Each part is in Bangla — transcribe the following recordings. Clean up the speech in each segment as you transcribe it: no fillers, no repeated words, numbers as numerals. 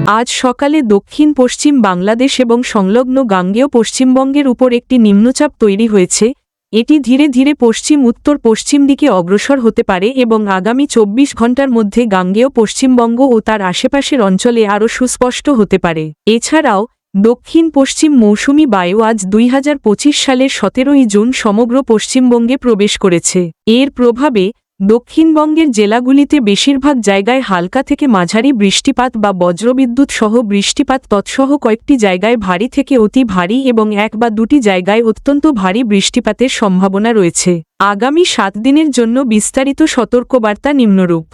আজ সকালে দক্ষিণ পশ্চিম বাংলাদেশ এবং সংলগ্ন গাঙ্গেয় পশ্চিমবঙ্গের উপর একটি নিম্নচাপ তৈরি হয়েছে। এটি ধীরে ধীরে পশ্চিম উত্তর পশ্চিম দিকে অগ্রসর হতে পারে এবং আগামী 24 ঘণ্টার মধ্যে গাঙ্গেয় পশ্চিমবঙ্গ ও তার আশেপাশের অঞ্চলে আরও সুস্পষ্ট হতে পারে। এছাড়াও দক্ষিণ পশ্চিম মৌসুমি বায়ু আজ 2025 সালের 17 জুন সমগ্র পশ্চিমবঙ্গে প্রবেশ করেছে। এর প্রভাবে দক্ষিণবঙ্গের জেলাগুলিতে বেশিরভাগ জায়গায় হালকা থেকে মাঝারি বৃষ্টিপাত বা বজ্রবিদ্যুৎ সহ বৃষ্টিপাত তৎসহ কয়েকটি জায়গায় ভারী থেকে অতি ভারী এবং 1 বা 2টি জায়গায় অত্যন্ত ভারী বৃষ্টিপাতের সম্ভাবনা রয়েছে। আগামী 7 দিনের জন্য বিস্তারিত সতর্কবার্তা নিম্নরূপ।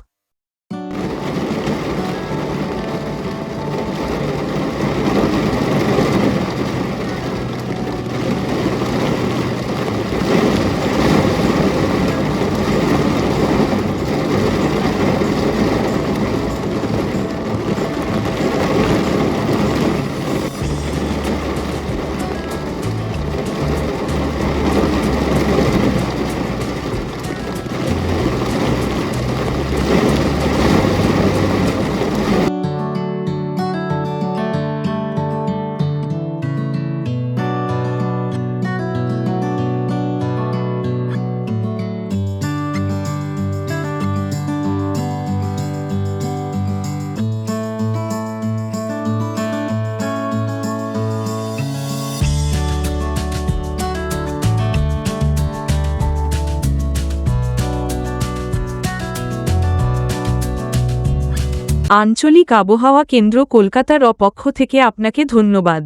আঞ্চলিক আবহাওয়া কেন্দ্র কলকাতার পক্ষ থেকে আপনাকে ধন্যবাদ।